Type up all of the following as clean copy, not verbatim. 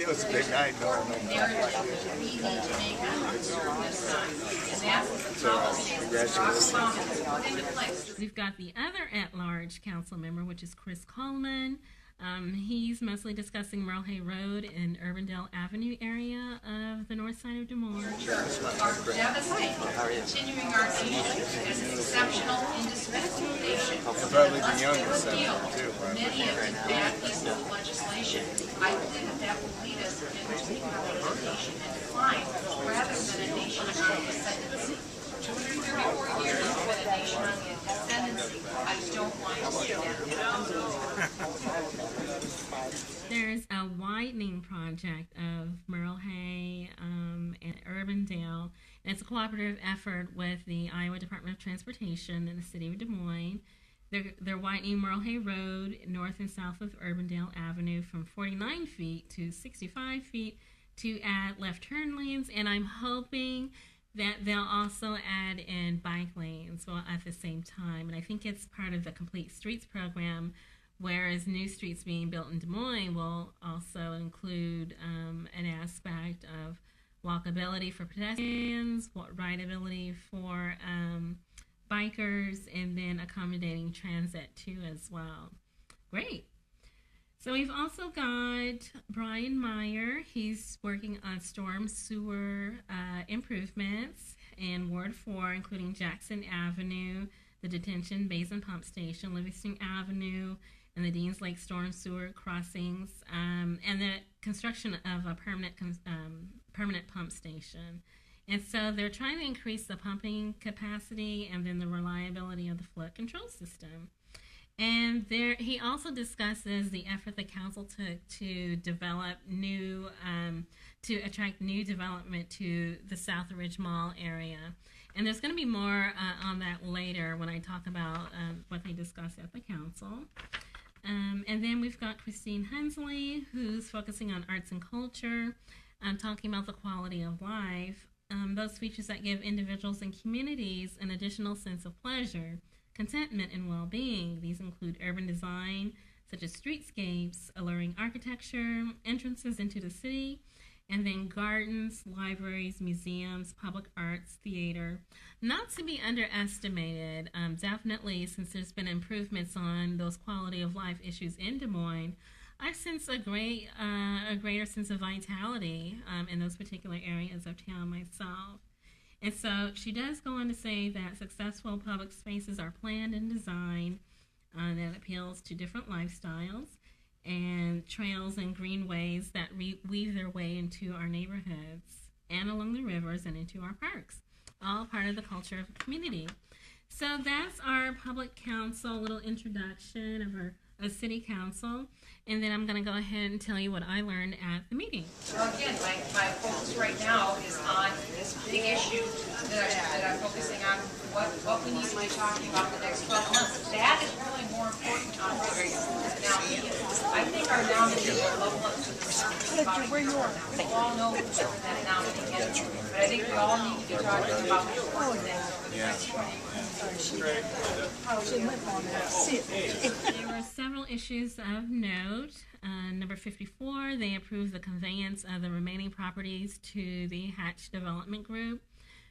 it was a big night. No. Narrative we need to make on certain this time, and that's the policy put into place. We've got the other at-large council member, which is Chris Coleman. He's mostly discussing Merle Hay Road and Urbandale Avenue area of the north side of Des Moines. Are devastating, continuing our nation as an exceptional, indispensable nation. Probably the Let's youngest repeal too. many of the bad pieces of legislation. I believe that will lead us into becoming a nation in decline rather than a nation on the ascendancy. 234 years has been a nation on the ascendancy. I don't want to see that. There's a widening project of Merle Hay and Urbandale, and it's a cooperative effort with the Iowa Department of Transportation and the city of Des Moines. They're widening Merle Hay Road north and south of Urbandale Avenue from 49 feet to 65 feet to add left turn lanes, and I'm hoping that they'll also add in bike lanes at the same time. And I think it's part of the Complete Streets program, whereas new streets being built in Des Moines will also include an aspect of walkability for pedestrians, rideability for bikers, and then accommodating transit too as well. Great. So we've also got Brian Meyer. He's working on storm sewer improvements in Ward 4, including Jackson Avenue, the detention basin pump station, Livingston Avenue, and the Deans Lake storm sewer crossings, and the construction of a permanent pump station. And so they're trying to increase the pumping capacity and then the reliability of the flood control system. And he also discusses the effort the council took to develop to attract new development to the South Ridge Mall area. And there's going to be more on that later when I talk about what they discussed at the council. And then we've got Christine Hensley, who's focusing on arts and culture, talking about the quality of life, those features that give individuals and communities an additional sense of pleasure, contentment, and well-being. These include urban design, such as streetscapes, alluring architecture, entrances into the city, and then gardens, libraries, museums, public arts, theater. Not to be underestimated, definitely, since there's been improvements on those quality of life issues in Des Moines, I sense a greater sense of vitality in those particular areas of town myself. And so she does go on to say that successful public spaces are planned and designed that appeals to different lifestyles, and trails and greenways that weave their way into our neighborhoods and along the rivers and into our parks, all part of the culture of the community. So that's our public council little introduction of our city council, and then I'm going to go ahead and tell you what I learned at the meeting. Well, again, my focus right now is on this big issue that I'm focusing on, what we need to be talking about the next 12 months. That is really more important on what now. I think our nominees are level up to the surface about a year from now. We all know whoever that nominee is, but I think we all need to be talking about the important things over the next 20 There were several issues of note. Number 54, they approved the conveyance of the remaining properties to the Hatch Development Group.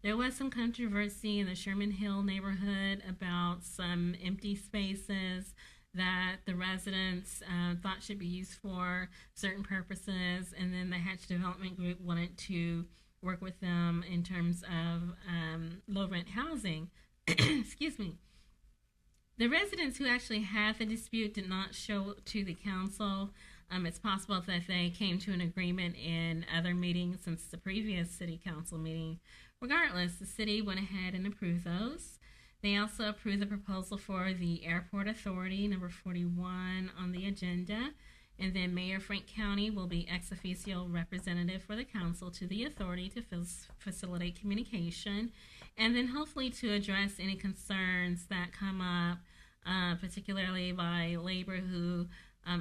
There was some controversy in the Sherman Hill neighborhood about some empty spaces that the residents thought should be used for certain purposes, and then the Hatch Development Group wanted to work with them in terms of low-rent housing. Excuse me. The residents who actually had the dispute did not show to the council. It's possible that they came to an agreement in other meetings since the previous city council meeting. Regardless, the city went ahead and approved those. They also approved the proposal for the Airport Authority, number 41 on the agenda. And then Mayor Frank County will be ex officio representative for the council to the authority to facilitate communication, and then hopefully to address any concerns that come up, particularly by labor who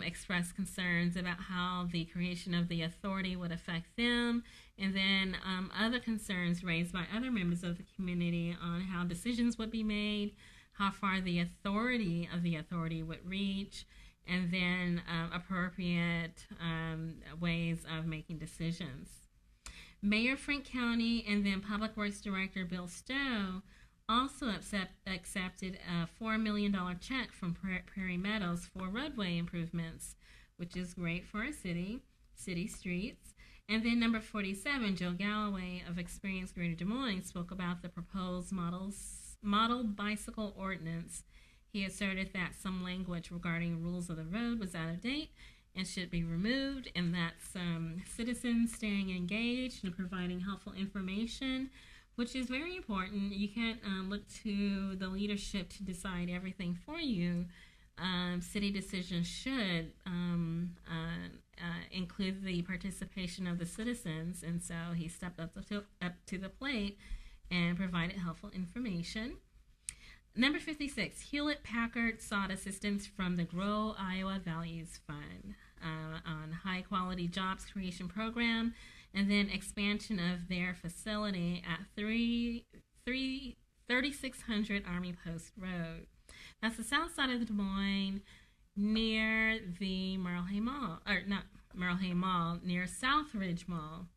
express concerns about how the creation of the authority would affect them, and then other concerns raised by other members of the community on how decisions would be made, how far the authority of the authority would reach, and then appropriate ways of making decisions. Mayor Frank County and then Public Works Director Bill Stowe also accepted a $4 million check from Prairie Meadows for roadway improvements, which is great for our city streets. And then number 47, Joe Galloway of Experience Greater Des Moines spoke about the proposed model bicycle ordinance. He asserted that some language regarding rules of the road was out of date and should be removed, and that citizens staying engaged and providing helpful information, which is very important. You can't look to the leadership to decide everything for you. City decisions should include the participation of the citizens, and so he stepped up to the plate and provided helpful information. Number 56, Hewlett-Packard sought assistance from the Grow Iowa Values Fund on high-quality jobs creation program, and then expansion of their facility at 3600 Army Post Road. That's the south side of Des Moines, near the Merle-Hay Mall, or not Merle-Hay Mall, near Southridge Mall.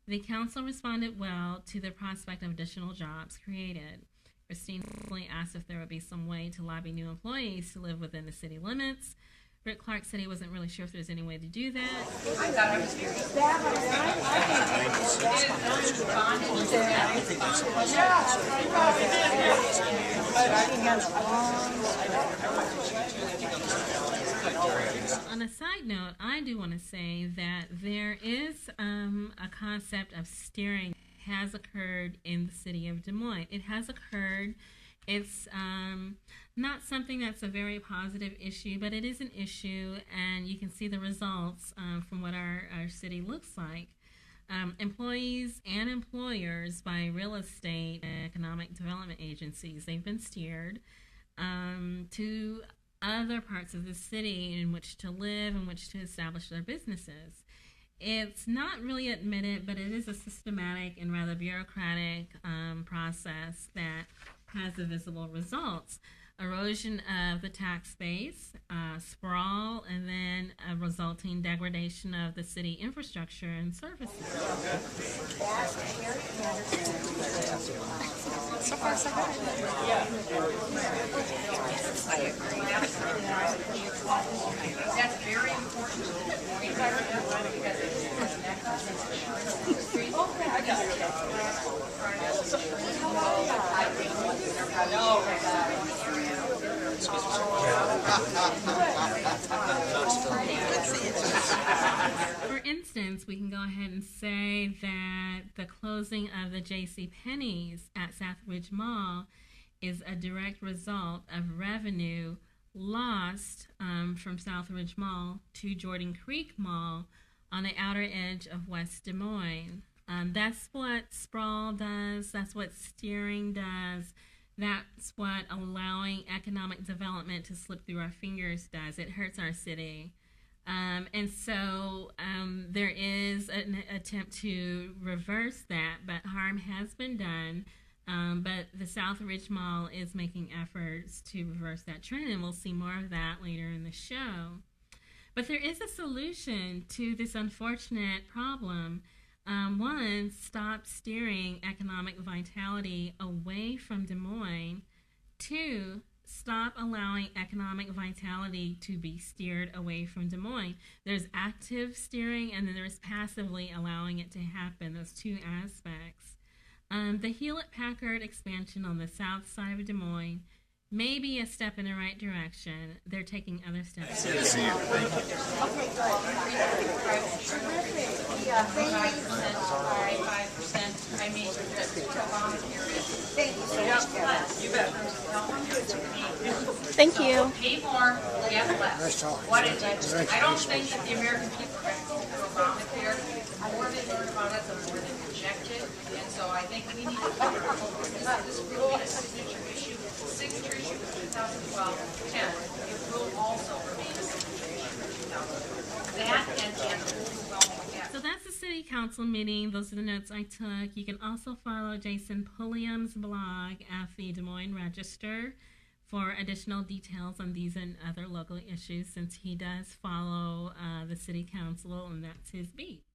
The council responded well to the prospect of additional jobs created. Christine asked if there would be some way to lobby new employees to live within the city limits. Rick Clark said he wasn't really sure if there's any way to do that. I thought I was curious. On a side note, I do want to say that there is a concept of steering has occurred in the city of Des Moines. It has occurred. It's not something that's a very positive issue, but it is an issue, and you can see the results from what our city looks like. Employees and employers by real estate and economic development agencies, they've been steered to other parts of the city in which to live, in which to establish their businesses. It's not really admitted, but it is a systematic and rather bureaucratic process that has the visible results. Erosion of the tax base, sprawl, and then a resulting degradation of the city infrastructure and services. So far, so good. I agree. That's very important to the point because it connects us to the street. For instance, we can go ahead and say that the closing of the J.C. Penney's at Southridge Mall is a direct result of revenue lost from Southridge Mall to Jordan Creek Mall on the outer edge of West Des Moines. That's what sprawl does. That's what steering does. That's what allowing economic development to slip through our fingers does. It hurts our city. And so there is an attempt to reverse that, but harm has been done. But the Southridge Mall is making efforts to reverse that trend, and we'll see more of that later in the show. But there is a solution to this unfortunate problem. One, stop steering economic vitality away from Des Moines. Two, stop allowing economic vitality to be steered away from Des Moines. There's active steering, and then there's passively allowing it to happen, those two aspects. The Hewlett-Packard expansion on the south side of Des Moines may be a step in the right direction. They're taking other steps. See you. Thank you. Okay, good. Yeah, thank you. 45%. I mean, just to volunteer it. Thank you so much, Kevin. You bet. Thank you. Pay more, get less. What is it? I don't think that the American people are going to go Obamacare. The more they learn about it, the more they reject it. And so I think we need to keep our focus. This will be a signature issue for 2012-10. It will also remain a signature issue for 2012. That and overwhelming debt. So that's the city council meeting. Those are the notes I took. You can also follow Jason Pulliam's blog at the Des Moines Register for additional details on these and other local issues, since he does follow the city council and that's his beat.